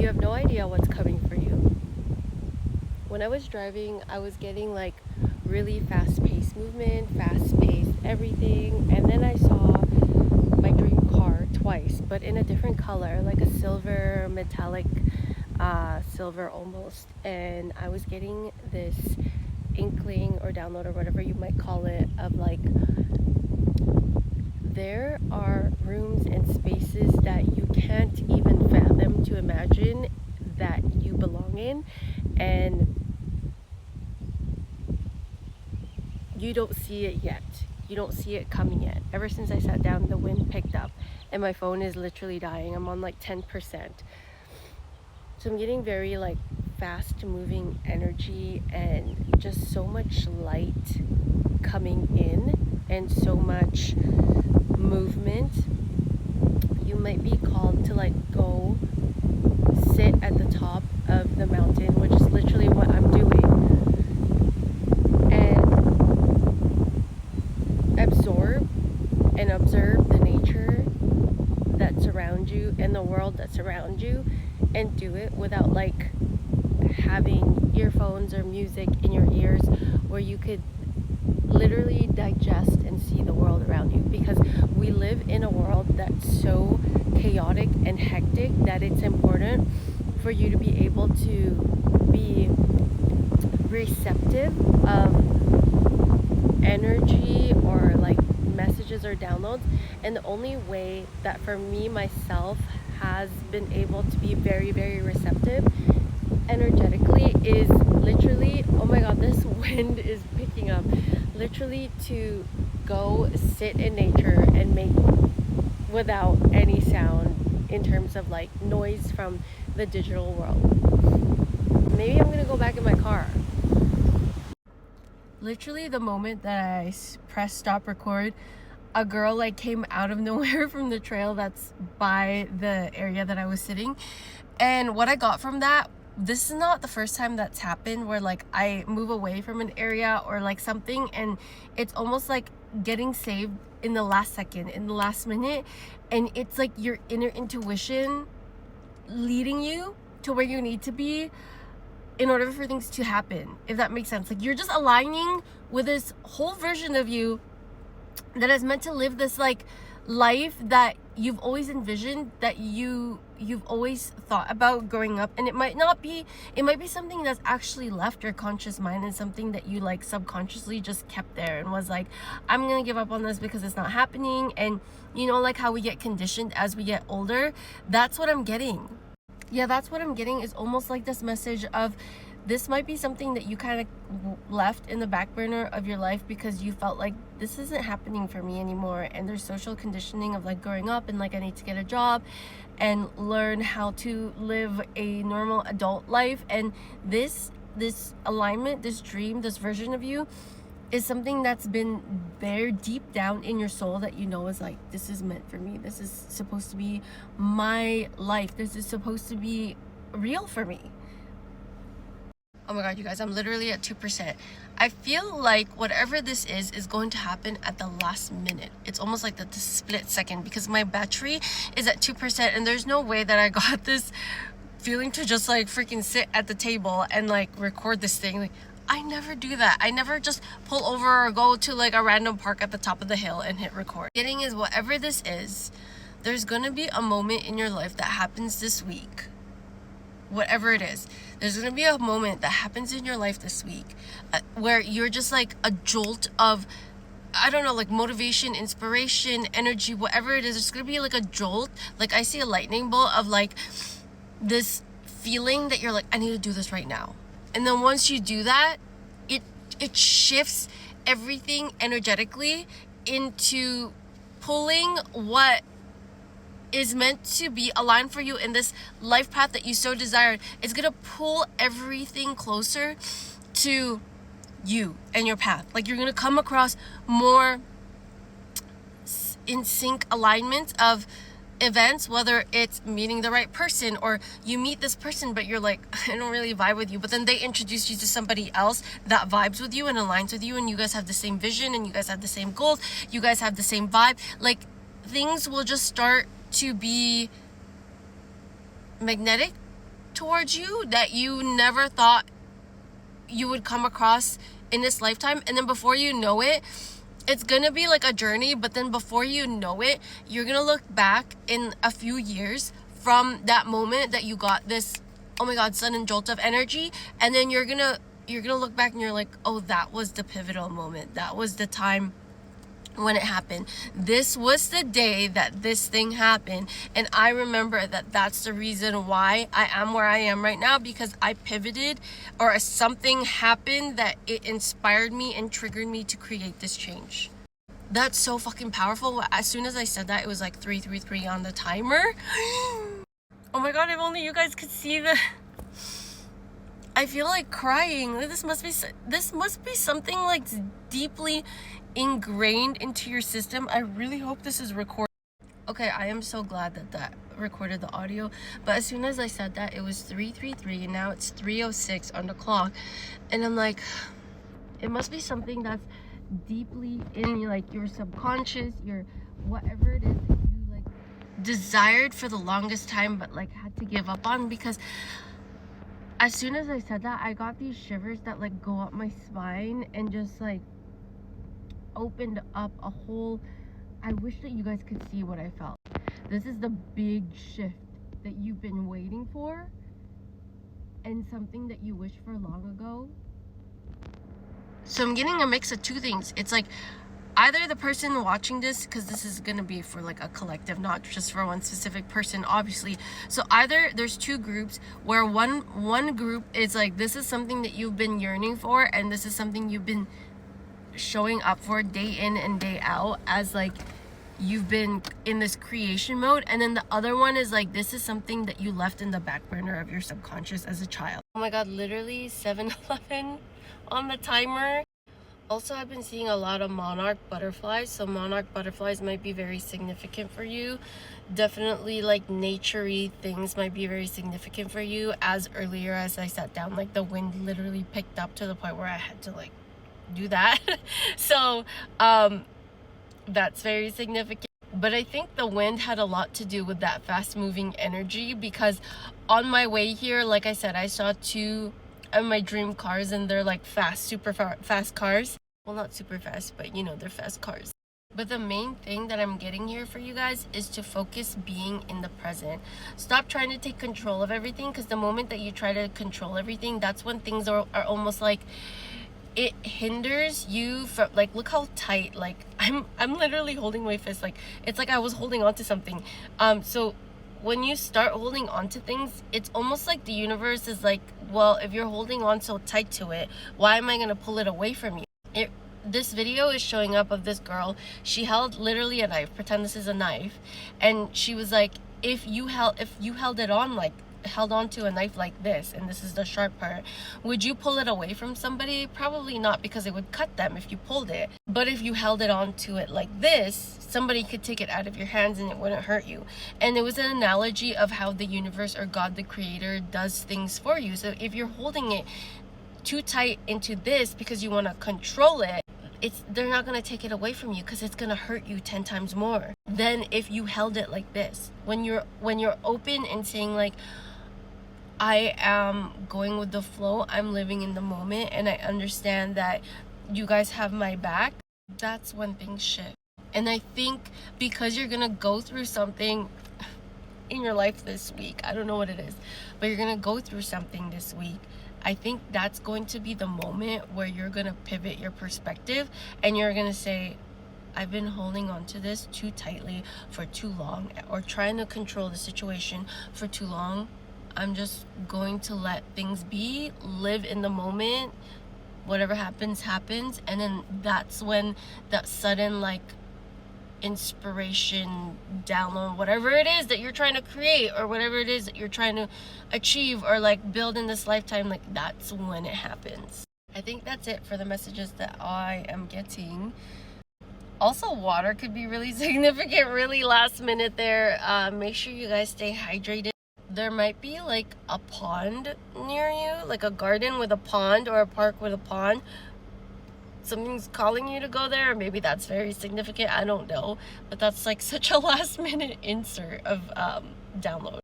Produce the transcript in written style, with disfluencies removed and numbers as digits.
you have no idea what's coming for you. When I was driving, I was getting like really fast-paced movement, fast-paced everything, and then I saw my dream car twice, but in a different color, like a silver metallic, silver almost. And I was getting this inkling or download or whatever you might call it of like there are rooms and spaces that you can't even fathom to imagine that you belong in, and you don't see it yet. You don't see it coming yet. Ever since I sat down, the wind picked up and my phone is literally dying. I'm on like 10%. So I'm getting very like fast moving energy and just so much light coming in and so much movement. You might be called to like go sit at the top of the mountain, which is literally what I'm doing, and absorb and observe the nature that surrounds you and the world that surrounds you, and do it without like having earphones or music in your ears, where you could literally digest and see the world around you, because we live in a world that's so chaotic and hectic that it's important for you to be able to be receptive of energy or like messages or downloads. And the only way that for me myself has been able to be very, very receptive energetically is literally, oh my god, this wind is picking up, literally to go sit in nature and make without any sound in terms of like noise from the digital world. Maybe I'm gonna go back in my car. Literally the moment that I pressed stop record, a girl like came out of nowhere from the trail that's by the area that I was sitting. And what I got from that, this is not the first time that's happened, where like I move away from an area or like something and it's almost like getting saved in the last second, in the last minute, and it's like your inner intuition leading you to where you need to be in order for things to happen, if that makes sense. Like you're just aligning with this whole version of you that is meant to live this like life that you've always envisioned, that you've always thought about growing up. And it might be something that's actually left your conscious mind, and something that you like subconsciously just kept there and was like, I'm gonna give up on this because it's not happening. And you know, like how we get conditioned as we get older. That's what I'm getting. Yeah, that's what I'm getting, is almost like this message of this might be something that you kind of left in the back burner of your life because you felt like this isn't happening for me anymore. And there's social conditioning of like growing up and like I need to get a job and learn how to live a normal adult life. And this alignment, this dream, this version of you is something that's been there deep down in your soul, that you know is like, this is meant for me. This is supposed to be my life. This is supposed to be real for me. Oh my god, you guys, I'm literally at 2%. I feel like whatever this is going to happen at the last minute. It's almost like the split second, because my battery is at 2% and there's no way that I got this feeling to just like freaking sit at the table and like record this thing. Like, I never do that. I never just pull over or go to like a random park at the top of the hill and hit record. Getting is, whatever this is, there's gonna be a moment in your life that happens this week. Whatever it is, there's gonna be a moment that happens in your life this week where you're just like a jolt of, I don't know, like motivation, inspiration, energy, whatever it is. There's gonna be like a jolt. Like I see a lightning bolt of like this feeling that you're like, I need to do this right now. And then once you do that, it shifts everything energetically into pulling what is meant to be aligned for you in this life path that you so desired. It's gonna pull everything closer to you and your path. Like you're gonna come across more in sync alignments of events, whether it's meeting the right person, or you meet this person but you're like, I don't really vibe with you, but then they introduce you to somebody else that vibes with you and aligns with you, and you guys have the same vision and you guys have the same goals, you guys have the same vibe. Like things will just start to be magnetic towards you that you never thought you would come across in this lifetime. And then before you know it, it's gonna be like a journey, but then before you know it, you're gonna look back in a few years from that moment that you got this, oh my god, sudden jolt of energy, and then you're gonna look back and you're like, oh, that was the pivotal moment. That was the time when it happened. This was the day that this thing happened. And I remember that that's the reason why I am where I am right now, because I pivoted, or something happened that it inspired me and triggered me to create this change. That's so fucking powerful. As soon as I said that, it was like 333 on the timer. Oh my god, if only you guys could see the... I feel like crying. This must be something like deeply ingrained into your system. I really hope this is recorded. Okay, I am so glad that recorded the audio. But as soon as I said that, it was 333 and now it's 3:06 on the clock. And I'm like, it must be something that's deeply in like your subconscious, your whatever it is that you like desired for the longest time but like had to give up on. Because as soon as I said that, I got these shivers that like go up my spine and just like opened up a whole... I wish that you guys could see what I felt. This is the big shift that you've been waiting for, and something that you wished for long ago. So I'm getting a mix of two things. It's like either the person watching this, because this is gonna be for like a collective, not just for one specific person, obviously. So either there's two groups where one group is like, this is something that you've been yearning for, and this is something you've been showing up for day in and day out, as like you've been in this creation mode. And then the other one is like, this is something that you left in the back burner of your subconscious as a child. Oh my god, literally 7-11 on the timer. Also, I've been seeing a lot of monarch butterflies, so monarch butterflies might be very significant for you. Definitely like naturey things might be very significant for you. As earlier as I sat down, like the wind literally picked up to the point where I had to like do that. So that's very significant. But I think the wind had a lot to do with that fast moving energy, because on my way here, like I said, I saw two of my dream cars, and they're like fast, super fast cars. Well, not super fast, but you know, they're fast cars. But the main thing that I'm getting here for you guys is to focus being in the present. Stop trying to take control of everything, because the moment that you try to control everything, that's when things are almost like it hinders you from, like, look how tight, like I'm literally holding my fist, like it's like I was holding on to something. So when you start holding on to things, it's almost like the universe is like, well, if you're holding on so tight to it, why am I gonna pull it away from you? This video is showing up of this girl. She held literally a knife. Pretend this is a knife, and she was like, if you held it on, like held on to a knife like this, and this is the sharp part, would you pull it away from somebody? Probably not, because it would cut them if you pulled it. But if you held it on to it like this, somebody could take it out of your hands and it wouldn't hurt you. And it was an analogy of how the universe, or God the creator, does things for you. So if you're holding it too tight into this because you want to control it, they're not going to take it away from you, because it's going to hurt you 10 times more than if you held it like this. When you're open and saying like, I am going with the flow, I'm living in the moment, and I understand that you guys have my back, that's when things shift. And I think because you're gonna go through something in your life this week, I don't know what it is, but you're gonna go through something this week, I think that's going to be the moment where you're gonna pivot your perspective, and you're gonna say, I've been holding on to this too tightly for too long, or trying to control the situation for too long. I'm just going to let things be, live in the moment. Whatever happens, happens. And then that's when that sudden like inspiration, download, whatever it is that you're trying to create, or whatever it is that you're trying to achieve or like build in this lifetime, like that's when it happens. I think that's it for the messages that I am getting. Also, water could be really significant, really last minute there. Make sure you guys stay hydrated. There might be like a pond near you, like a garden with a pond, or a park with a pond. Something's calling you to go there, or maybe that's very significant, I don't know. But that's like such a last minute insert of download.